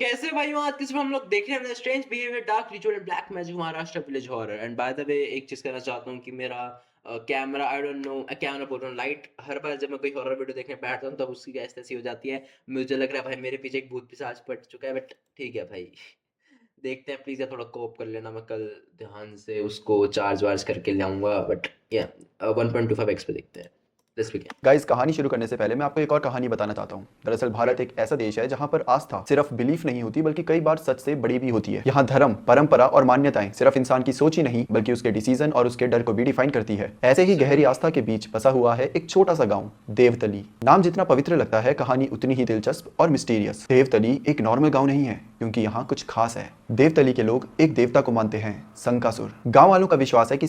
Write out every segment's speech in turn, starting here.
कैसे भाई वहाँ किसी हम लोग देख रहे हैं strange behaviour dark ritual and black magic Maharashtra village horror and by the way एक चीज़ कहना चाहता हूँ कि मेरा camera I don't know camera बोल रहा हूँ लाइट हर बार जब मैं कोई हॉरर वीडियो देखने बैठता हूँ तब उसकी गैस ऐसी हो जाती है। मुझे लग रहा है भाई मेरे पीछे एक भूत पिशाच पड़ चुका है बट ठीक है भाई। देखते हैं प्लीज़ यार थोड़ा कोप कर लेना मैं कल ध्यान से उसको चार्ज वार्ज करके ले आऊँगा बट या 1.25 एक्स पे देखते हैं दिस वीकेंड। गाइस, कहानी शुरू करने से पहले मैं आपको एक और कहानी बताना चाहता हूँ। दरअसल भारत एक ऐसा देश है जहाँ पर आस्था सिर्फ बिलीफ नहीं होती बल्कि कई बार सच से बड़ी भी होती है। यहाँ धर्म, परंपरा और मान्यताएं सिर्फ इंसान की सोच ही नहीं बल्कि उसके डिसीजन और उसके डर को भी डिफाइन करती है। ऐसे ही गहरी आस्था के बीच बसा हुआ है एक छोटा सा गाँव देवतली। नाम जितना पवित्र लगता है, कहानी उतनी ही दिलचस्प और मिस्टीरियस। देवतली एक नॉर्मल गाँव नहीं है क्योंकि यहाँ कुछ खास है। देवतली के लोग एक देवता को मानते हैं, संकासुर। गाँव वालों का विश्वास है कि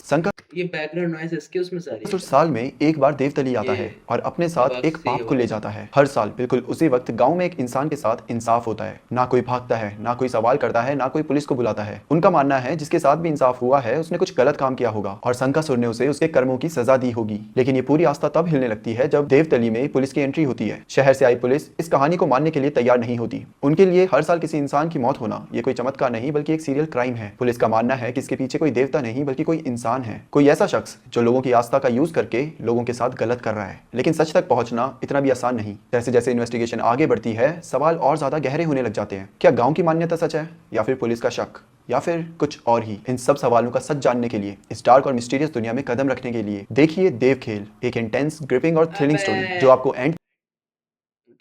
ये बैकग्राउंड नॉइस एक्सक्यूज मी सारी संकासुर साल में एक बार देवतली आता है और अपने साथ एक पाप को ले जाता है। हर साल बिल्कुल उसी वक्त गांव में एक इंसान के साथ इंसाफ होता है। ना कोई भागता है, ना कोई सवाल करता है, ना कोई पुलिस को बुलाता है। उनका मानना है जिसके साथ भी इंसाफ हुआ है उसने कुछ गलत काम किया होगा और संकासुर ने उसे उसके कर्मों की सजा दी होगी। लेकिन ये पूरी आस्था तब हिलने लगती है जब देवतली में पुलिस की एंट्री होती है। शहर से आई पुलिस इस कहानी को मानने के लिए तैयार नहीं होती। उनके लिए हर साल किसी इंसान की मौत होना ये कोई चमत्कार नहीं बल्कि एक सीरियल क्राइम है। पुलिस का मानना है कि इसके पीछे कोई देवता नहीं बल्कि कोई इंसान है, कोई ऐसा शख्स जो लोगों की आस्था का यूज करके लोगों के साथ गलत कर रहा है। लेकिन सच तक पहुंचना इतना भी आसान नहीं। जैसे जैसे इन्वेस्टिगेशन आगे बढ़ती है सवाल और ज्यादा गहरे होने लग जाते हैं। क्या गांव की मान्यता सच है या फिर पुलिस का शक या फिर कुछ और ही? इन सब सवालों का सच जानने के लिए, इस डार्क और मिस्टीरियस दुनिया में कदम रखने के लिए देखिए देवखेल, एक इंटेंस, ग्रिपिंग और थ्रिलिंग स्टोरी जो आपको एंड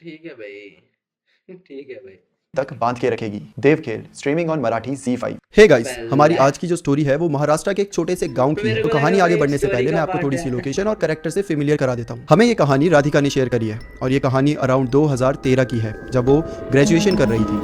ठीक है भाई ठीक है भाई तक बांध के रखेगी। Devkhel streaming on Marathi ZEE5। Hey guys, हमारी आज की जो स्टोरी है वो महाराष्ट्र के एक छोटे से गांव की है। तो कहानी आगे बढ़ने से पहले मैं आपको थोड़ी सी लोकेशन और कैरेक्टर से फेमिलियर करा देता हूँ। हमें ये कहानी राधिका ने शेयर करी है और ये कहानी अराउंड 2013 की है जब वो ग्रेजुएशन कर रही थी।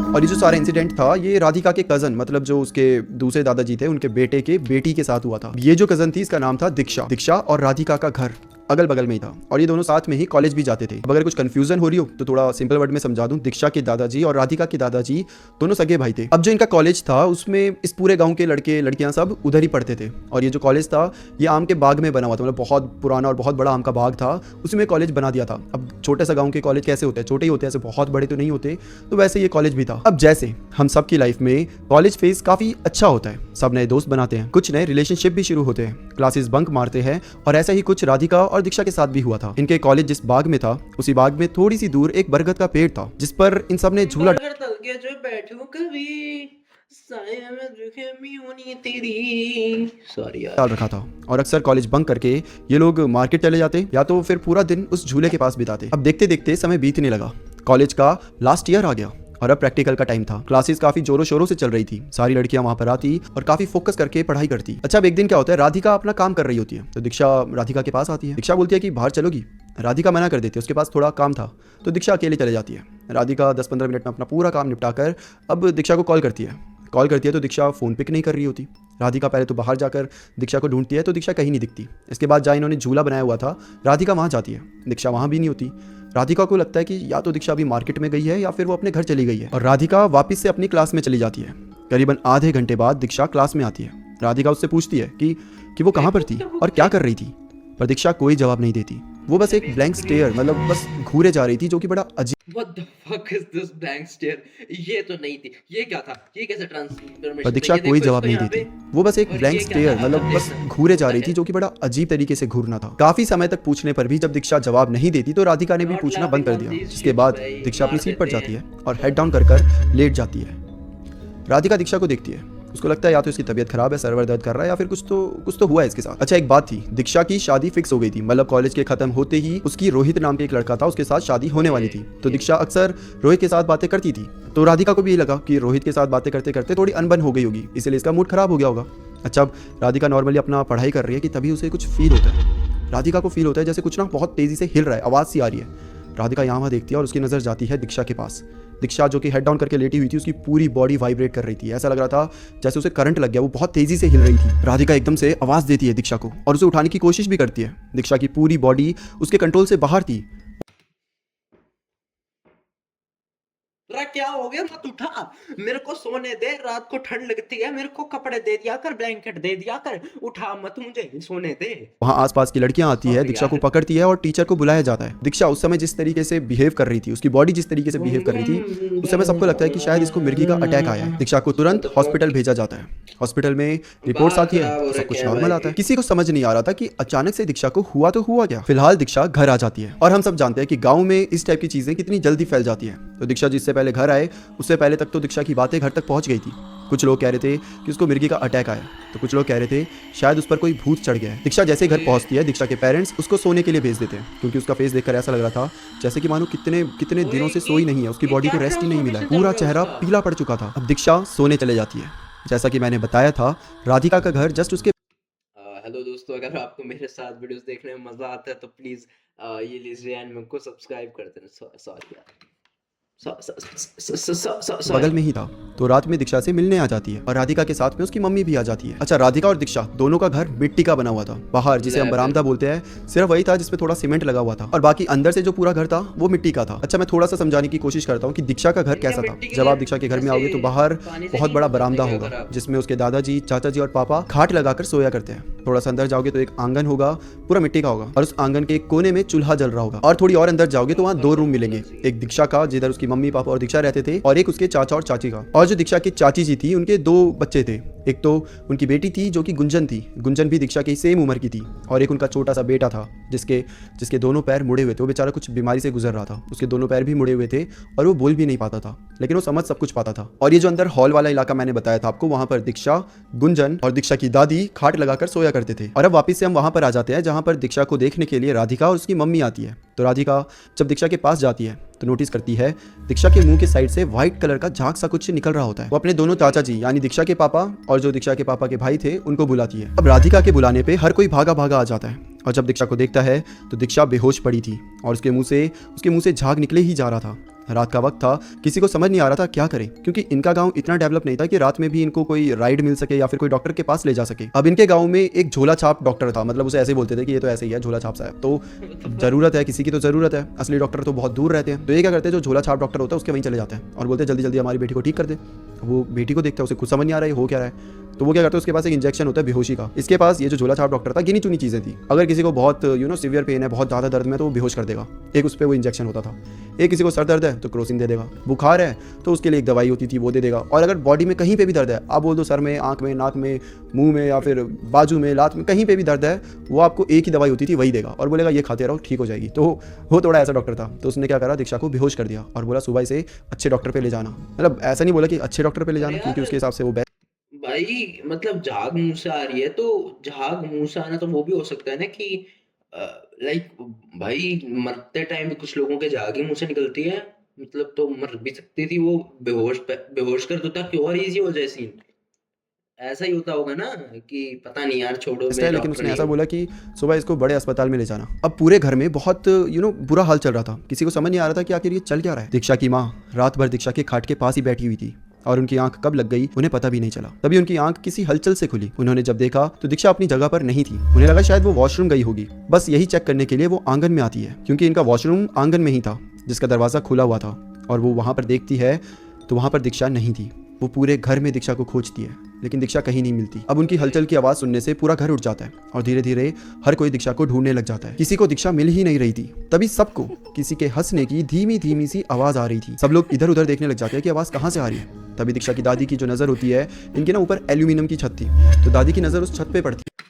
और ये जो सारा इंसिडेंट था ये राधिका के कजन मतलब जो उसके दूसरे दादाजी थे उनके बेटे के बेटी के साथ हुआ था। ये जो कजन थी इसका नाम था दीक्षा और राधिका का घर अगल बगल में ही था और ये दोनों साथ में ही कॉलेज भी जाते थे। अब अगर कुछ कंफ्यूजन हो रही हो तो थोड़ा सिंपल वर्ड में समझा दूं, दीक्षा के दादाजी और राधिका के दादाजी दोनों सगे भाई थे। अब जो इनका कॉलेज था उसमें इस पूरे गांव के लड़के लड़कियां सब उधर ही पढ़ते थे और ये जो कॉलेज था ये आम के बाग में बना हुआ था, मतलब बहुत पुराना और बहुत बड़ा आम का बाग था, उसी में कॉलेज बना दिया था। अब छोटे सा गाँव के कॉलेज कैसे होते हैं, छोटे ही होते हैं, ऐसे बहुत बड़े तो नहीं होते, तो वैसे ये कॉलेज भी था। अब जैसे हम सब की लाइफ में कॉलेज फेज काफी अच्छा होता है, सब नए दोस्त बनाते हैं, कुछ नए रिलेशनशिप भी शुरू होते हैं, क्लासेस बंक मारते हैं और ऐसा ही कुछ राधिका और दीक्षा के साथ भी हुआ था। इनके कॉलेज जिस बाग में था उसी बाग में थोड़ी सी दूर एक बरगद का पेड़ था जिस पर इन सब ने झूला डाल रखा था और अक्सर कॉलेज बंक करके ये लोग मार्केट चले जाते या तो फिर पूरा दिन उस झूले के पास बिताते। अब देखते देखते समय बीतने लगा, कॉलेज का लास्ट ईयर आ गया और अब प्रैक्टिकल का टाइम था। क्लासेस काफी जोरों शोरों से चल रही थी, सारी लड़कियां वहां पर आती और काफी फोकस करके पढ़ाई करती। अच्छा, अब एक दिन क्या होता है, राधिका अपना काम कर रही होती है तो दीक्षा राधिका के पास आती है। दीक्षा बोलती है कि बाहर चलोगी, राधिका मना कर देती है, उसके पास थोड़ा काम था तो दीक्षा अकेले चले जाती है। राधिका 10-15 मिनट में अपना पूरा काम निपटा कर अब दीक्षा को कॉल करती है तो दीक्षा फ़ोन पिक नहीं कर रही होती। राधिका पहले तो बाहर जाकर दीक्षा को ढूंढती है तो दीक्षा कहीं नहीं दिखती। इसके बाद जहाँ इन्होंने झूला बनाया हुआ था राधिका वहाँ जाती है, दीक्षा वहाँ भी नहीं होती। राधिका को लगता है कि या तो दीक्षा अभी मार्केट में गई है या फिर वो अपने घर चली गई है और राधिका वापस से अपनी क्लास में चली जाती है। करीबन आधे घंटे बाद दीक्षा क्लास में आती है। राधिका उससे पूछती है कि वो कहाँ पर थी और क्या कर रही थी, पर दीक्षा कोई जवाब नहीं देती। वो बस एक ब्लैंक स्टेयर मतलब बस घूरे जा रही थी जो कि बड़ा अजीब। What the fuck is this blank stare? ये तो नहीं थी, ये क्या था, ये कैसे ट्रांसफॉर्मेशन? पर दीक्षा कोई जवाब नहीं देती। वो बस एक ब्लैंक स्टेयर मतलब बस घूरे जा रही थी जो कि बड़ा अजीब तरीके से घूरना था। काफी समय तक पूछने पर भी जब दीक्षा जवाब नहीं देती तो राधिका ने भी पूछना बंद कर दिया, जिसके बाद दीक्षा अपनी सीट पर जाती है और हेड डाउन कर लेट जाती है। राधिका दीक्षा को देखती है, उसको लगता है या तो इसकी तबीयत खराब है, सर्वर दर्द कर रहा है या फिर कुछ तो हुआ है इसके साथ। अच्छा, एक बात थी, दीक्षा की शादी फिक्स हो गई थी, मतलब कॉलेज के खत्म होते ही उसकी रोहित नाम के एक लड़का था उसके साथ शादी होने वाली थी। तो दीक्षा अक्सर रोहित के साथ बातें करती थी तो राधिका को भी ये लगा कि रोहित के साथ बातें करते करते थोड़ी अनबन हो गई होगी, इसलिए इसका मूड खराब हो गया होगा। अच्छा, अब राधिका नॉर्मली अपना पढ़ाई कर रही है कि तभी उसे कुछ फील होता है। राधिका को फील होता है जैसे कुछ ना बहुत तेजी से हिल रहा है, आवाज़ सी आ रही है। राधिका यहाँ वहाँ देखती है और उसकी नज़र जाती है दीक्षा के पास। दीक्षा जो कि हेड डाउन करके लेटी हुई थी, उसकी पूरी बॉडी वाइब्रेट कर रही थी, ऐसा लग रहा था जैसे उसे करंट लग गया, वो बहुत तेजी से हिल रही थी। राधिका एकदम से आवाज़ देती है दीक्षा को और उसे उठाने की कोशिश भी करती है। दीक्षा की पूरी बॉडी उसके कंट्रोल से बाहर थी। अरे क्या हो गया, मत उठा, मेरे को सोने दे, रात को ठंड लगती है, मेरे को कपड़े दे दिया कर, ब्लैंकेट दे दिया कर, उठा मत, मुझे सोने दे। वहाँ आसपास की लड़कियां आती है, और दीक्षा को यार पकड़ती है और टीचर को बुलाया जाता है। दीक्षा उस समय जिस तरीके से बिहेव कर रही थी, उसकी बॉडी जिस तरीके से बिहेव कर रही थी, उस समय सबको लगता है कि शायद इसको मिर्गी का अटैक आया है। दीक्षा को तुरंत हॉस्पिटल भेजा जाता है। हॉस्पिटल में रिपोर्ट्स बाल आती है खराब हो तो सब रखे कुछ हैं नॉर्मल भाई। आता है। किसी को समझ नहीं आ रहा था कि अचानक से दीक्षा को हुआ तो हुआ क्या। फिलहाल दीक्षा घर आ जाती है और हम सब जानते हैं कि गाँव में इस टाइप की चीजें कितनी जल्दी फैल जाती है। तो दीक्षा जिससे पहले घर आए, उससे पहले तक तो दीक्षा की बातें घर तक पहुंच गई थी। कुछ लोग कह रहे थे कि उसको मिर्गी का अटैक आया, तो कुछ लोग कह रहे थे शायद उस पर कोई भूत चढ़ गया है। दीक्षा जैसे घर पहुंचती है, दीक्षा के पेरेंट्स उसको सोने के लिए भेज देते हैं, क्योंकि उसका फेस देखकर ऐसा लग रहा था जैसे कि मानो कितने कितने दिनों से सोई नहीं है, उसकी बॉडी को रेस्ट ही नहीं मिला है, पूरा चेहरा पीला पड़ चुका था। अब दीक्षा सोने चले जाती है। जैसा कि मैंने बताया था, राधिका का घर जस्ट उसके हेलो दोस्तों, अगर आपको मेरे साथ वीडियोस देखने में मजा आता है तो प्लीज ये लीजिए एंड मेरे को सब्सक्राइब कर देना। सॉरी यार, बगल सॉरी। में ही था। तो रात में दीक्षा से मिलने आ जाती है और राधिका के साथ में उसकी मम्मी भी आ जाती है। अच्छा, राधिका और दीक्षा दोनों का घर मिट्टी का बना हुआ था। बाहर जिसे हम बरामदा बोलते हैं, सिर्फ वही था जिसमें थोड़ा सीमेंट लगा हुआ था, और बाकी अंदर से जो पूरा घर था वो मिट्टी का था। अच्छा, मैं थोड़ा सा समझाने की कोशिश करता हूँ कि दीक्षा का घर कैसा था। जब आप दीक्षा के घर में आओगे तो बाहर बहुत बड़ा बरामदा होगा, जिसमें उसके दादाजी, चाचा जी और पापा खाट लगाकर सोया करते हैं। थोड़ा सा अंदर जाओगे तो एक आंगन होगा, पूरा मिट्टी का होगा, और उस आंगन के एक कोने में चूल्हा जल रहा होगा। और थोड़ी और अंदर जाओगे तो वहाँ 2 रूम मिलेंगे, एक दीक्षा का जिधर उसकी मम्मी पापा और दीक्षा रहते थे, और एक उसके चाचा और चाची का। और जो दीक्षा की चाची जी थी, उनके 2 बच्चे थे। एक तो उनकी बेटी थी जो कि गुंजन थी, गुंजन भी दीक्षा की सेम उम्र की थी, और एक उनका छोटा सा बेटा था जिसके दोनों पैर मुड़े हुए थे। वो बेचारा कुछ बीमारी से गुजर रहा था, उसके दोनों पैर भी मुड़े हुए थे और वो बोल भी नहीं पाता था, लेकिन वो समझ सब कुछ पाता था। और ये जो अंदर हॉल वाला इलाका मैंने बताया था आपको, वहां पर दीक्षा, गुंजन और दीक्षा की दादी खाट लगाकर सोया करते थे। और अब वापस से हम वहां पर आ जाते हैं जहां पर दीक्षा को देखने के लिए राधिका और उसकी मम्मी आती है। तो राधिका जब दीक्षा के पास जाती है तो नोटिस करती है दीक्षा के मुंह के साइड से व्हाइट कलर का झाग सा कुछ निकल रहा होता है। वो अपने दोनों चाचा जी यानी दीक्षा के पापा और जो दीक्षा के पापा के भाई थे उनको बुलाती है। अब राधिका के बुलाने पे हर कोई भागा भागा आ जाता है, और जब दीक्षा को देखता है तो दीक्षा बेहोश पड़ी थी और उसके मुंह से झाग निकले ही जा रहा था। रात का वक्त था, किसी को समझ नहीं आ रहा था क्या करें, क्योंकि इनका गांव इतना डेवलप नहीं था कि रात में भी इनको कोई राइड मिल सके या फिर कोई डॉक्टर के पास ले जा सके। अब इनके गांव में एक झोला छाप डॉक्टर था, मतलब उसे ऐसे ही बोलते थे कि ये तो ऐसे ही है, झोला छाप साहब। तो जरूरत है, किसी की तो जरूरत है, असली डॉक्टर तो बहुत दूर रहते हैं। तो ये क्या करते हैं, जो झोला छाप डॉक्टर होता है उसके वहीं चले जाते हैं और बोलते हैं जल्दी जल्दी हमारी बेटी को ठीक कर दे। वो बेटी को देखता है, उसे कुछ समझ नहीं आ रहा है हो क्या रहा है। तो वो क्या करता है, उसके पास एक इंजेक्शन होता है बेहोशी का। इसके पास ये जो झोला छाप डॉक्टर था, गिनी चुनी चीजें थी। अगर किसी को बहुत सीवियर पेन है, बहुत ज़्यादा दर्द में, तो वो बेहोश कर देगा, एक उस पर वो इंजेक्शन होता था। एक किसी को सर दर्द है तो क्रोसिन दे देगा, बुखार है तो उसके लिए एक दवाई होती थी वो दे देगा। और अगर बॉडी में कहीं पे भी दर्द है, आप बोल दो सर में, आंख में, नाक में, मुंह में या फिर बाजू में, लात में, कहीं पे भी दर्द है, वो आपको एक ही दवाई होती थी वही देगा और बोलेगा ये खाते रहो ठीक हो जाएगी। तो वो थोड़ा ऐसा डॉक्टर था। तो उसने क्या करा, दीक्षा को बेहोश कर दिया और बोला सुबह से अच्छे डॉक्टर पे ले जाना। मतलब ऐसा नहीं बोला कि अच्छे डॉक्टर पे ले जाना, क्योंकि उसके हिसाब से वो भाई मतलब झाग मुंह से आ रही है तो झाग मुंह से आना तो वो भी हो सकता है ना कि लाइक भाई मरते टाइम भी कुछ लोगों के झाग ही मुंह से निकलती है, मतलब तो मर भी सकती थी वो, बेहोश कर दो ताकि और इजी हो जाए सीन। ऐसा ही होता होगा ना कि पता नहीं यार, छोड़ो बेस्ट मैं है। लेकिन डॉक्टर उसने नहीं ऐसा हूँ। बोला कि सुबह इसको बड़े अस्पताल में ले जाना। अब पूरे घर में बहुत बुरा हाल चल रहा था, किसी को समझ नहीं आ रहा था कि आखिर ये चल क्या रहा है। दीक्षा की माँ रात भर दीक्षा के खाट के पास ही बैठी हुई थी और उनकी आंख कब लग गई उन्हें पता भी नहीं चला। तभी उनकी आंख किसी हलचल से खुली। उन्होंने जब देखा तो दीक्षा अपनी जगह पर नहीं थी। उन्हें लगा शायद वो वॉशरूम गई होगी। बस यही चेक करने के लिए वो आंगन में आती है, क्योंकि इनका वॉशरूम आंगन में ही था जिसका दरवाजा खुला हुआ था। और वो वहां पर देखती है तो वहां पर दीक्षा नहीं थी। वो पूरे घर में दीक्षा को खोजती है, लेकिन दीक्षा कहीं नहीं मिलती। अब उनकी हलचल की आवाज सुनने से पूरा घर उठ जाता है और धीरे धीरे हर कोई दीक्षा को ढूंढने लग जाता है। किसी को दीक्षा मिल ही नहीं रही थी। तभी सबको किसी के हंसने की धीमी धीमी सी आवाज आ रही थी। सब लोग इधर उधर देखने लग जाते हैं कि आवाज कहाँ से आ रही है। तभी दीक्षा की दादी की जो नजर होती है, इनके ना ऊपर एल्यूमिनियम की छत थी, तो दादी की नजर उस छत पे पड़ती है।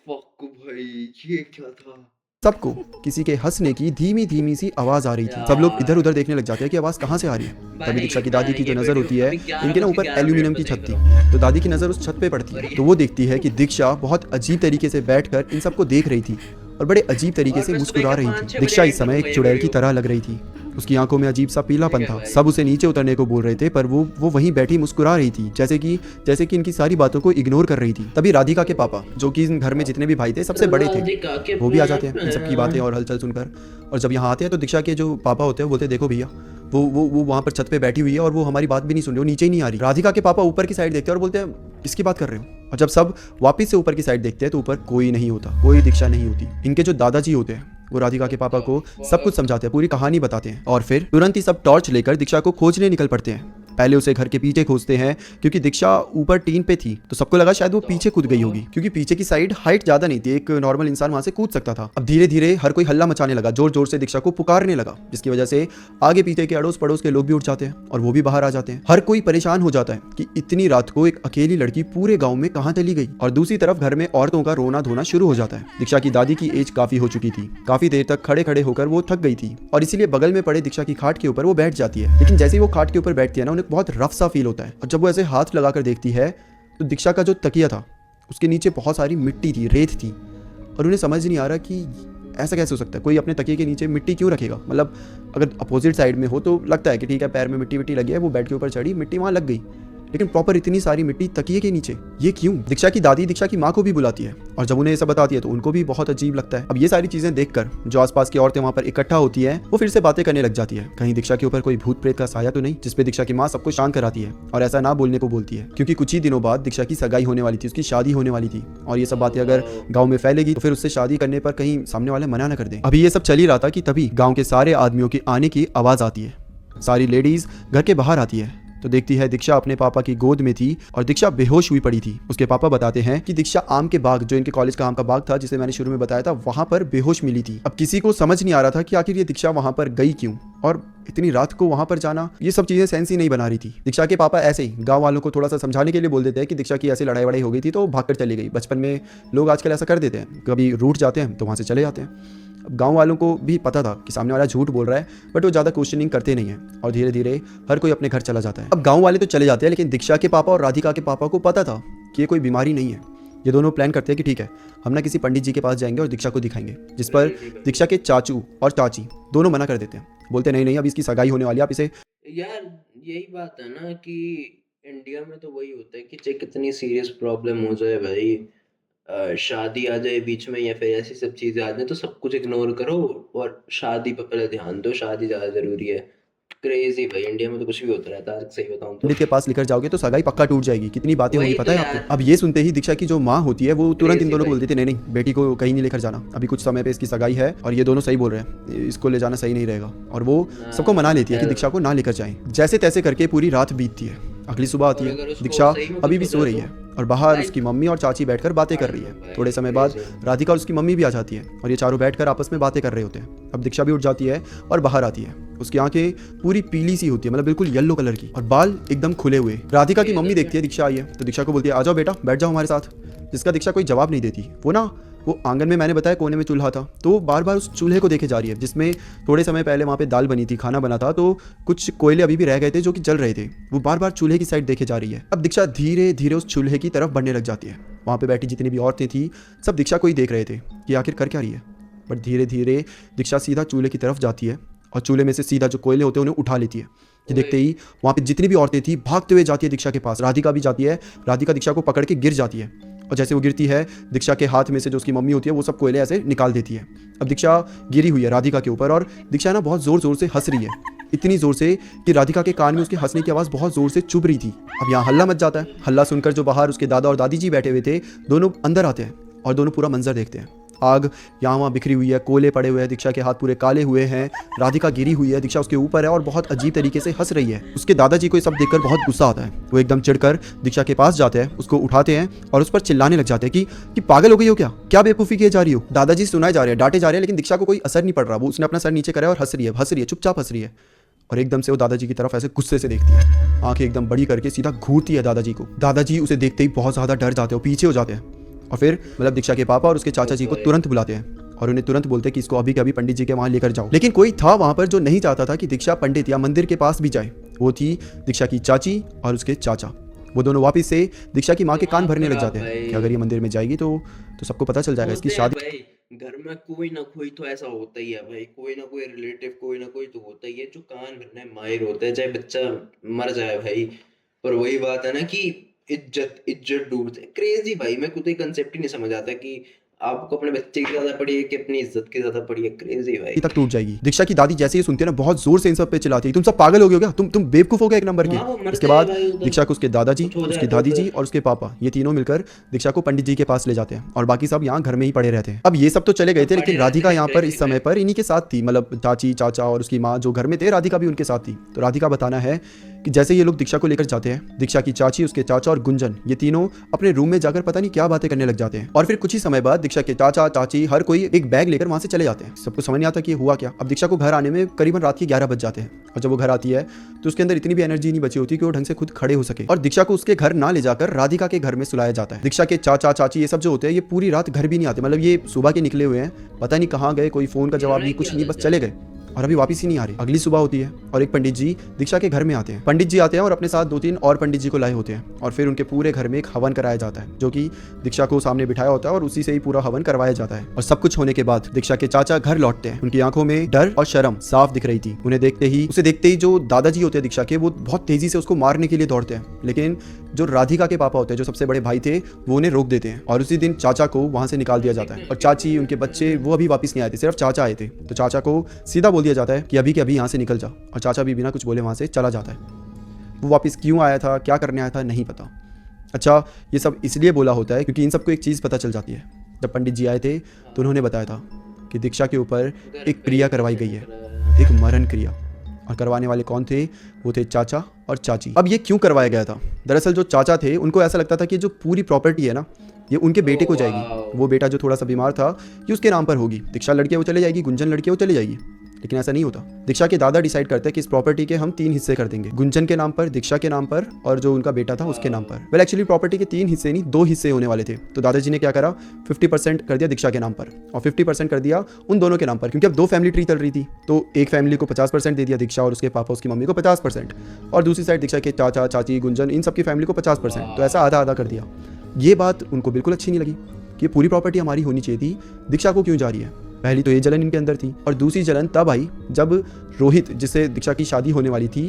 फक भाई, ये क्या था? सबको किसी के हंसने की धीमी धीमी सी आवाज आ रही थी। सब लोग इधर उधर देखने लग जाते हैं कि आवाज कहाँ से आ रही है। तभी दीक्षा की दादी की जो नजर होती है, इनके ना ऊपर एल्यूमिनियम की छत थी, तो दादी की नजर उस छत पे पड़ती है। तो वो देखती है कि दीक्षा बहुत अजीब तरीके से बैठकर इन सबको देख रही थी और बड़े अजीब तरीके से मुस्कुरा रही थी। दीक्षा इस समय एक चुड़ैल की तरह लग रही थी। उसकी आंखों में अजीब सा पीलापन था। सब उसे नीचे उतरने को बोल रहे थे, पर वो वहीं बैठी मुस्कुरा रही थी, जैसे कि इनकी सारी बातों को इग्नोर कर रही थी। तभी राधिका के पापा, जो कि इन घर में जितने भी भाई थे सबसे बड़े थे, वो भी आ जाते हैं इन सबकी बातें और हलचल सुनकर। और जब यहाँ आते हैं तो दीक्षा के जो पापा होते हैं बोलते हैं देखो भैया, वो वहाँ पर छत पे बैठी हुई है और वो हमारी बात भी नहीं सुन रही, वो नीचे ही नहीं आ रही। राधिका के पापा ऊपर की साइड देखते हैं और बोलते हैं इसकी बात कर रहे हो। और जब सब वापस से ऊपर की साइड देखते हैं तो ऊपर कोई नहीं होता, कोई दीक्षा नहीं होती। इनके जो दादाजी होते हैं वो राधिका के पापा को सब कुछ समझाते हैं, पूरी कहानी बताते हैं और फिर तुरंत ही सब टॉर्च लेकर दीक्षा को खोजने निकल पड़ते हैं। पहले उसे घर के पीछे खोजते हैं क्योंकि दीक्षा ऊपर टीन पे थी, तो सबको लगा शायद वो पीछे कूद गई होगी क्योंकि पीछे की साइड हाइट ज्यादा नहीं थी, एक नॉर्मल इंसान वहां से कूद सकता था। अब धीरे धीरे हर कोई हल्ला मचाने लगा, जोर जोर से दीक्षा को पुकारने लगा, जिसकी वजह से आगे पीछे के अड़ोस पड़ोस के लोग भी उठ जाते हैं और वो भी बाहर आ जाते हैं। हर कोई परेशान हो जाता है कि इतनी रात को एक अकेली लड़की पूरे गाँव में कहाँ चली गई। और दूसरी तरफ घर में औरतों का रोना धोना शुरू हो जाता है। दीक्षा की दादी की एज काफी हो चुकी थी, काफी देर तक खड़े खड़े होकर वो थक गई थी और इसीलिए बगल में पड़े दीक्षा की खाट के ऊपर वो बैठ जाती है। लेकिन जैसे ही वो खाट के ऊपर बैठती है ना, उन्हें बहुत रफ सा फील होता है और जब वो ऐसे हाथ लगाकर देखती है तो दीक्षा का जो तकिया था उसके नीचे बहुत सारी मिट्टी थी, रेत थी और उन्हें समझ नहीं आ रहा कि ऐसा कैसे हो सकता है, कोई अपने तकिए के नीचे मिट्टी क्यों रखेगा। मतलब अगर अपोजिट साइड में हो तो लगता है कि ठीक है पैर में मिट्टी विट्टी लगी है, वो बेड के ऊपर चढ़ी, मिट्टी वहाँ लग गई, लेकिन प्रॉपर इतनी सारी मिट्टी तकिए के नीचे, ये क्यों। दीक्षा की दादी दीक्षा की माँ को भी बुलाती है और जब उन्हें ये सब बताती है तो उनको भी बहुत अजीब लगता है। अब ये सारी चीजें देखकर जो आसपास की औरतें वहाँ पर इकट्ठा होती है वो फिर से बातें करने लग जाती है, कहीं दीक्षा के ऊपर कोई भूत प्रेत का साया तो नहीं, जिसपे दीक्षा की माँ सबको शांत कराती है और ऐसा ना बोलने को बोलती है क्योंकि कुछ ही दिनों बाद दीक्षा की सगाई होने वाली थी, उसकी शादी होने वाली थी और ये सब बातें अगर गाँव में फैलेगी तो फिर उससे शादी करने पर कहीं सामने वाले मना न कर दें। अभी ये सब चल ही रहा था कि तभी गाँव के सारे आदमियों के आने की आवाज आती है, सारी लेडीज घर के बाहर आती है तो देखती है दीक्षा अपने पापा की गोद में थी और दीक्षा बेहोश हुई पड़ी थी। उसके पापा बताते हैं कि दीक्षा आम के बाग, जो इनके कॉलेज का आम का बाग था जिसे मैंने शुरू में बताया था, वहां पर बेहोश मिली थी। अब किसी को समझ नहीं आ रहा था कि आखिर ये दीक्षा वहां पर गई क्यों और इतनी रात को वहां पर जाना, ये सब चीजें सेंस ही नहीं बना रही थी। दीक्षा के पापा ऐसे ही गांव वालों को थोड़ा सा समझाने के लिए बोल देते हैं कि दीक्षा की ऐसी लड़ाई वड़ाई हो गई थी तो भागकर चली गई। बचपन में लोग आजकल ऐसा कर देते हैं, कभी रूठ जाते हैं तो वहां से चले जाते हैं। अब गांव वालों को भी पता था कि सामने वाला झूठ बोल रहा है, बट वो ज़्यादा क्वेश्चनिंग करते नहीं है और धीरे धीरे हर कोई अपने घर चला जाता है। अब गांव वाले तो चले जाते हैं, लेकिन दीक्षा के पापा और राधिका के पापा को पता था कि ये कोई बीमारी नहीं है। ये दोनों प्लान करते हैं कि ठीक है, हम ना किसी पंडित जी के पास जाएंगे और दीक्षा को दिखाएंगे, जिस पर दीक्षा के चाचू और चाची दोनों मना कर देते हैं, बोलते नहीं नहीं अभी इसकी सगाई होने वाली है, आप इसे। यार यही बात है ना कि इंडिया में तो वही होता है कि चाहे कितनी सीरियस प्रॉब्लम हो जाए भाई, शादी आ जाए बीच में या फिर ऐसी सब चीजें आ जाए तो सब कुछ इग्नोर करो और शादी पर पहले ध्यान दो, शादी ज्यादा जरूरी है। क्रेजी भाई, इंडिया में तो कुछ भी होता रहता है, सही बताऊं तो। पंडित के पास लेकर जाओगे तो सगाई पक्का टूट जाएगी, कितनी बातें होगी वही पता तो है यार। आपको। अब ये सुनते ही दीक्षा की जो माँ होती है वो तुरंत इन Crazy दोनों को भाई। बोल देती है नहीं नहीं बेटी को कहीं नहीं लेकर जाना, अभी कुछ समय पे इसकी सगाई है और ये दोनों सही बोल रहे हैं, इसको ले जाना सही नहीं रहेगा। और वो सबको मना लेती है कि दीक्षा को ना लेकर जाएं। जैसे तैसे करके पूरी रात बीतती है, अगली सुबह आती और अगर है, उसको दीक्षा सही में अभी कुछ भी हो सो जाए रही तो? है और बाहर भाई- उसकी मम्मी और चाची बैठकर बातें कर रही है। थोड़े समय बाद राधिका और उसकी मम्मी भी आ जाती है और ये चारों बैठकर आपस में बातें कर रहे होते हैं। अब दीक्षा भी उठ जाती है और बाहर आती है, उसकी आंखें पूरी पीली सी होती है, मतलब बिल्कुल येलो कलर की, और बाल एकदम खुले हुए। राधिका की मम्मी देखती है दीक्षा आई है तो दीक्षा को बोलती है आ जाओ बेटा बैठ जाओ हमारे साथ, जिसका दीक्षा कोई जवाब नहीं देती। वो आंगन में, मैंने बताया कोने में चूल्हा था, तो वो बार बार उस चूल्हे को देखे जा रही है जिसमें थोड़े समय पहले वहाँ पे दाल बनी थी, खाना बना था, तो कुछ कोयले अभी भी रह गए थे जो कि जल रहे थे। वो बार बार चूल्हे की साइड देखे जा रही है। अब दीक्षा धीरे धीरे उस चूल्हे की तरफ बढ़ने लग जाती है। वहाँ पे बैठी जितनी भी औरतें थी सब दीक्षा को ही देख रहे थे कि आखिर कर क्या रही है। बट धीरे धीरे दीक्षा सीधा चूल्हे की तरफ जाती है और चूल्हे में से सीधा जो कोयले होते हैं उन्हें उठा लेती है। ये देखते ही वहाँ पे जितनी भी औरतें थी भागते हुए जाती है दीक्षा के पास। राधिका भी जाती है, राधिका दीक्षा को पकड़ के गिर जाती है और जैसे वो गिरती है दीक्षा के हाथ में से जो उसकी मम्मी होती है वो सब कोयले ऐसे निकाल देती है। अब दीक्षा गिरी हुई है राधिका के ऊपर और दीक्षा ना बहुत ज़ोर ज़ोर से हंस रही है, इतनी ज़ोर से कि राधिका के कान में उसके हंसने की आवाज़ बहुत ज़ोर से चुभ रही थी। अब यहाँ हल्ला मच जाता है। हल्ला सुनकर जो बाहर उसके दादा और दादी जी बैठे हुए थे दोनों अंदर आते हैं और दोनों पूरा मंजर देखते हैं। आग यहाँ वहाँ बिखरी हुई है, कोयले पड़े हुए हैं, दीक्षा के हाथ पूरे काले हुए हैं, राधिका गिरी हुई है, दीक्षा उसके ऊपर है और बहुत अजीब तरीके से हंस रही है। उसके दादाजी को ये सब देखकर बहुत गुस्सा आता है। वो एकदम चिढ़कर दीक्षा के पास जाते हैं, उसको उठाते हैं और उस पर चिल्लाने लग जाते हैं कि पागल हो गई हो क्या बेवकूफ़ी किए जा रही हो। दादाजी सुनाए जा रहे हैं, डांटे जा रहे हैं, लेकिन दीक्षा को कोई असर नहीं पड़ रहा। वो उसने अपना सर नीचे करा है और हंस रही है, चुपचाप हंस रही है। और एकदम से वो दादाजी की तरफ ऐसे गुस्से से देखती है, आंखें एकदम बड़ी करके सीधा घूरती है दादाजी को। दादाजी उसे देखते ही बहुत ज़्यादा डर जाते हैं, पीछे हो जाते हैं और फिर मतलब दीक्षा के पापा और उसके चाचा जी को तुरंत बुलाते हैं और उन्हें तुरंत बोलते हैं कि इसको अभी के अभी पंडित जी के वहाँ लेकर जाओ। लेकिन कोई था वहाँ पर जो नहीं चाहता था कि दीक्षा पंडित या मंदिर के पास भी जाए। वो थी दीक्षा की चाची और उसके चाचा। वो दोनों वापस से दीक्षा की माँ के कान भरने लग जाते हैं कि अगर ये मंदिर में जाएगी तो सबको पता चल जाएगा इसकी शादी। भाई घर में कोई ना कोई तो ऐसा होता ही है भाई, कोई ना कोई रिलेटिव, कोई ना कोई तो होता ही है जो कान भरने में माहिर होता है, चाहे बच्चा मर जाए भाई। पर वही बात है ना कि इज्जत इज्जत डूबते। क्रेजी भाई, मैं खुद ही कंसेप्ट ही नहीं समझ आता कि आपको अपने बच्चे की ज्यादा पड़ी है कि अपनी इज्जत की ज्यादा पड़ी है? क्रेजी भाई। तक टूट जाएगी। दीक्षा की दादी जैसे ही सुनती है ना, बहुत जोर से इन सब पे चिल्लाती है, तुम सब पागल हो गए हो क्या? तुम बेवकूफ हो गए एक नंबर के। हाँ वो इसके मरते हैं बाद भाई उधर, दीक्षा को उसके दादाजी, कुछ हो उसकी जाए तो दादी जी फिर। और उसके पापा, ये तीनों मिलकर दीक्षा को पंडित जी के पास ले जाते हैं और बाकी सब यहाँ घर में ही पड़े रहते हैं। अब ये सब तो चले गए थे, पड़े लेकिन रहते राधिका हैं, यहाँ पर क्रेजी इस समय भाई। पर इन्हीं के साथ थी, मतलब चाची, चाचा और उसकी माँ जो घर में थे, राधिका भी उनके साथ थी। तो राधिका बताना है कि जैसे ये लोग दीक्षा को लेकर जाते हैं, दीक्षा की चाची, उसके चाचा और गुंजन, ये तीनों अपने रूम में जाकर पता नहीं क्या बातें करने लग जाते हैं। और फिर कुछ ही समय बाद दीक्षा के चाचा, चाची, हर कोई एक बैग लेकर वहां से चले जाते हैं। सबको समझ नहीं आता कि ये हुआ क्या। अब दीक्षा को घर आने में करीबन रात के 11 बज जाते हैं और जब वो घर आती है तो उसके अंदर इतनी भी एनर्जी नहीं बची होती कि वो ढंग से खुद खड़े हो सके। और दीक्षा को उसके घर ना ले जाकर राधिका के घर में सुलाया जाता है। दीक्षा के चाचा, चाची, ये सब जो होते हैं, ये पूरी रात घर भी नहीं आते, मतलब ये सुबह के निकले हुए हैं, पता नहीं कहाँ गए, कोई फोन का जवाब नहीं, कुछ नहीं, बस चले गए और अभी वापस ही नहीं आ रहे। अगली सुबह होती है और एक पंडित जी दीक्षा के घर में आते हैं। पंडित जी आते हैं और अपने साथ 2-3 और पंडित जी को लाए होते हैं और फिर उनके पूरे घर में एक हवन कराया जाता है, जो कि दीक्षा को सामने बिठाया होता है और उसी से ही पूरा हवन करवाया जाता है। और सब कुछ होने के बाद दीक्षा के चाचा घर लौटते हैं। उनकी आंखों में डर और शर्म साफ दिख रही थी। उसे देखते ही जो दादाजी होते हैं दीक्षा के, वो बहुत तेजी से उसको मारने के लिए दौड़ते हैं, लेकिन जो राधिका के पापा होते हैं, जो सबसे बड़े भाई थे, वो उन्हें रोक देते हैं और उसी दिन चाचा को वहां से निकाल दिया जाता है। और चाची, उनके बच्चे, वो अभी वापस नहीं आए थे, सिर्फ चाचा आए थे। तो चाचा को सीधा बोल दिया जाता है कि अभी के अभी यहाँ से निकल जा, और चाचा भी बिना कुछ बोले वहाँ से चला जाता है। वो वापस क्यों आया था, क्या करने आया था, नहीं पता। अच्छा, ये सब इसलिए बोला होता है क्योंकि इन सबको एक चीज़ पता चल जाती है। जब पंडित जी आए थे तो उन्होंने बताया था कि दीक्षा के ऊपर एक क्रिया करवाई गई है, एक मरण क्रिया। और करवाने वाले कौन थे? वो थे चाचा और चाची। अब ये क्यों करवाया गया था? दरअसल जो चाचा थे, उनको ऐसा लगता था कि जो पूरी प्रॉपर्टी है ना, ये उनके बेटे को जाएगी। वो बेटा जो थोड़ा सा बीमार था, ये उसके नाम पर होगी। दीक्षा लड़की है वो चले जाएगी, गुंजन लड़की है वो चले जाएगी। लेकिन ऐसा नहीं होता। दीक्षा के दादा डिसाइड करते हैं कि इस प्रॉपर्टी के हम 3 हिस्से कर देंगे, गुंजन के नाम पर, दीक्षा के नाम पर और जो उनका बेटा था उसके नाम पर। वेल एक्चुअली प्रॉपर्टी के 3 हिस्से नहीं, 2 हिस्से होने वाले थे। तो दादाजी ने क्या करा, 50% कर दिया दीक्षा के नाम पर और 50% कर दिया उन दोनों के नाम पर, क्योंकि अब 2 फैमिली ट्री चल रही थी। तो एक फैमिली को 50% दे दिया दीक्षा और उसके पापा, उसकी मम्मी को 50%, और दूसरी साइड दीक्षा के चाचा, चाची, गुंजन, इन सबकी फैमिली को 50%। तो ऐसा आधा आधा कर दिया। ये बात उनको बिल्कुल अच्छी नहीं लगी कि पूरी प्रॉपर्टी हमारी होनी चाहिए थी, दीक्षा को क्यों जा रही है। पहली तो ये जलन इनके अंदर थी, और दूसरी जलन तब आई जब रोहित, जिससे दीक्षा की शादी होने वाली थी,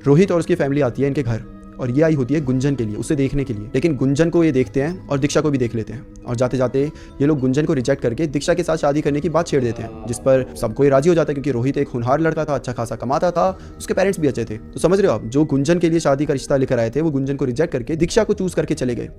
रोहित और उसकी फैमिली आती है इनके घर, और ये आई होती है गुंजन के लिए, उसे देखने के लिए। लेकिन गुंजन को ये देखते हैं और दीक्षा को भी देख लेते हैं, और जाते जाते ये लोग गुंजन को रिजेक्ट करके दीक्षा के साथ शादी करने की बात छेड़ देते हैं, जिस पर सबको ये राजी हो जाता है, क्योंकि रोहित एक होनहार लड़का था, अच्छा खासा कमाता था, उसके पेरेंट्स भी अच्छे थे। तो समझ रहे हो आप, जो गुंजन के लिए शादी का रिश्ता लेकर आए थे, वो गुंजन को रिजेक्ट करके दीक्षा को चूज करके चले गए।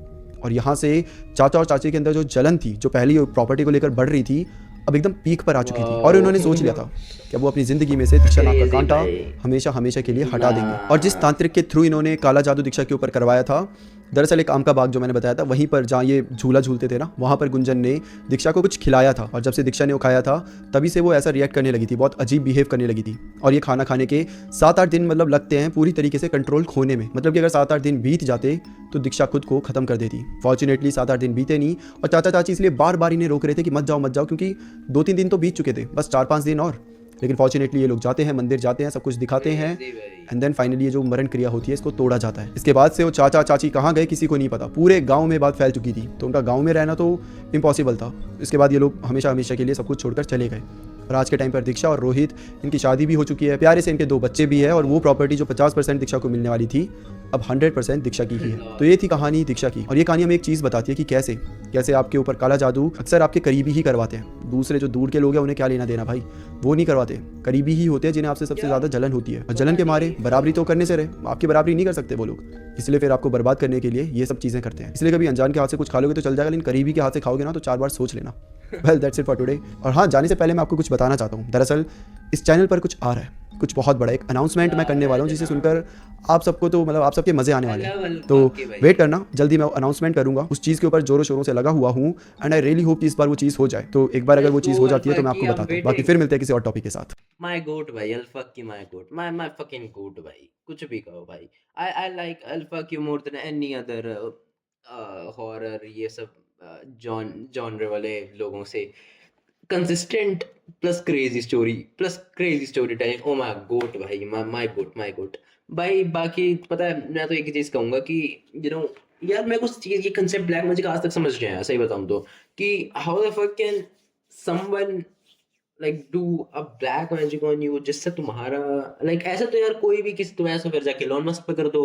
और यहाँ से चाचा और चाची के अंदर जो जलन थी, जो पहली प्रॉपर्टी को लेकर बढ़ रही थी, अब एकदम पीक पर आ चुकी थी। और उन्होंने सोच लिया था कि अब वो अपनी जिंदगी में से दीक्षा नाम का Crazy कांटा भाई। हमेशा हमेशा के लिए हटा देंगे। और जिस तांत्रिक के थ्रू इन्होंने काला जादू दीक्षा के ऊपर करवाया था, दरअसल एक आम का बाग जो मैंने बताया था, वहीं पर जहाँ ये झूला झूलते थे ना, वहाँ पर गुंजन ने दीक्षा को कुछ खिलाया था, और जब से दीक्षा ने वो खाया था, तभी से वो ऐसा रिएक्ट करने लगी थी, बहुत अजीब बिहेव करने लगी थी। और ये खाना खाने के 7-8 दिन मतलब लगते हैं पूरी तरीके से कंट्रोल खोने में। मतलब कि अगर 7-8 दिन बीत जाते तो दीक्षा खुद को खत्म कर देती। फॉर्चुनेटली 7-8 दिन बीते नहीं, और चाचा चाची इसलिए बार बार इन्हें रोक रहे थे कि मत जाओ, क्योंकि 2-3 दिन तो बीत चुके थे, बस 4-5 दिन और। लेकिन फॉर्चुनेटली ये लोग जाते हैं, मंदिर जाते हैं, सब कुछ दिखाते हैं, एंड देन फाइनली ये जो मरण क्रिया होती है, इसको तोड़ा जाता है। इसके बाद से वो चाचा चाची कहाँ गए किसी को नहीं पता, पूरे गांव में बात फैल चुकी थी, तो उनका गांव में रहना तो इम्पॉसिबल था। इसके बाद ये लोग हमेशा हमेशा के लिए सब कुछ छोड़कर चले गए। और आज के टाइम पर दीक्षा और रोहित, इनकी शादी भी हो चुकी है, प्यारे से इनके 2 बच्चे भी है, और वो प्रॉपर्टी जो 50% दीक्षा को मिलने वाली थी, अब 100% दीक्षा की ही है। तो ये थी कहानी दीक्षा की। और ये कहानी हमें एक चीज़ बताती है कि कैसे आपके ऊपर काला जादू अक्सर आपके करीबी ही करवाते हैं। दूसरे जो दूर के लोग हैं उन्हें क्या लेना देना भाई, वो नहीं करवाते। करीबी ही होते हैं जिन्हें आपसे सबसे ज़्यादा जलन होती है, और जलन के मारे बराबरी तो करने से रहे, आपकी बराबरी नहीं कर सकते वो लोग, इसलिए फिर आपको बर्बाद करने के लिए ये सब चीज़ें करते हैं। इसलिए कभी अनजान के हाथ से कुछ खा लोगे तो चल जाएगा, लेकिन करीबी के हाथ से खाओगे ना तो 4 बार सोच लेना। Well that's it for today. और हाँ, जाने से पहले मैं आपको कुछ बताना चाहता हूँ। दरअसल इस चैनल पर कुछ आ रहा है, कुछ बहुत बड़ा एक अनाउंसमेंट मैं करने वाला हूँ, जिसे सुनकर आप सबको तो मतलब आप सबके मजे आने वाले हैं। तो वेट करना, जल्दी मैं अनाउंसमेंट करूंगा। उस चीज़ के ऊपर जोरों शोरों से लगा हुआ हूँ, एंड आई रियली होप कि इस बार वो चीज़ हो जाए। तो एक बार अगर वो चीज़ हो जाती है तो मैं आपको बताता हूँ। बाकी फिर मिलते हैं किसी और टॉपिक के साथ। माय गोट भाई, I'll fuck you, my goat, my fucking goat भाई, कुछ भी कहो भाई। I like I'll fuck you more than any other horror, ये सब जॉनर वाले लोगों से। Consistent plus crazy story telling. Oh my GOAT भाई, माय गोट भाई। बाकी पता है, मैं तो एक ही चीज कहूंगा कि यार मैं कुछ चीज ये कंसेप्ट ब्लैक मैजिक आज तक समझ नहीं आया, सही बताऊं तो, कि how the fuck can someone like do a black magic on you, जिससे तुम्हारा लाइक ऐसा तो यार कोई भी किसी, तुम ऐसा फिर जाके एलोन मस्क पे कर दो,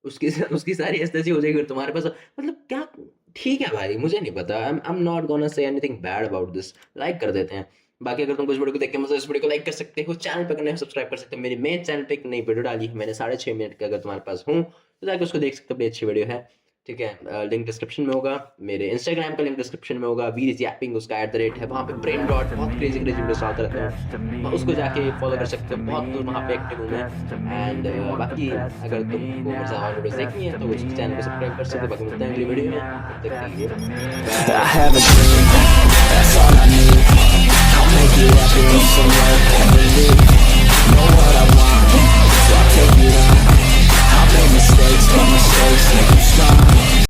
उसकी उसकी सारी ऐसी हो जाएगी, फिर तुम्हारे पास मतलब क्या ठीक है भाई, मुझे नहीं पता, I am not gonna say anything bad about this. Like कर देते हैं। बाकी अगर तुमको इस वीडियो को देख के मजा, इस वीडियो को लाइक कर सकते हो, चैनल पे करने सब्सक्राइब कर सकते हो। मेरे मेन चैनल पे एक नई वीडियो डाली है मैंने 6.5 मिनट की, अगर तुम्हारे पास हूँ तो जाके उसको देख सकते हो, बड़ी अच्छी वीडियो है। ठीक है, लिंक डिस्क्रिप्शन में होगा। मेरे इंस्टाग्राम का लिंक डिस्क्रिप्शन में होगा, वीर इज यापिंग उसका @ है, वहाँ पे ब्रेन डॉट बहुत क्रेजी क्रेजी वीडियोस डालते रहते हैं, तो उसको जाके फॉलो कर सकते हो, बहुत वहाँ पे एक्टिव हूँ मैं। एंड बाकी अगर तुमको मेरे साथ और वीडियोस देखनी है तो उस चैनल को सब्सक्राइब कर सकते हो। बाकी मिलते हैं अगली वीडियो में, तब तक के लिए I have a dream, that's all I need. I'll make it happen with some work.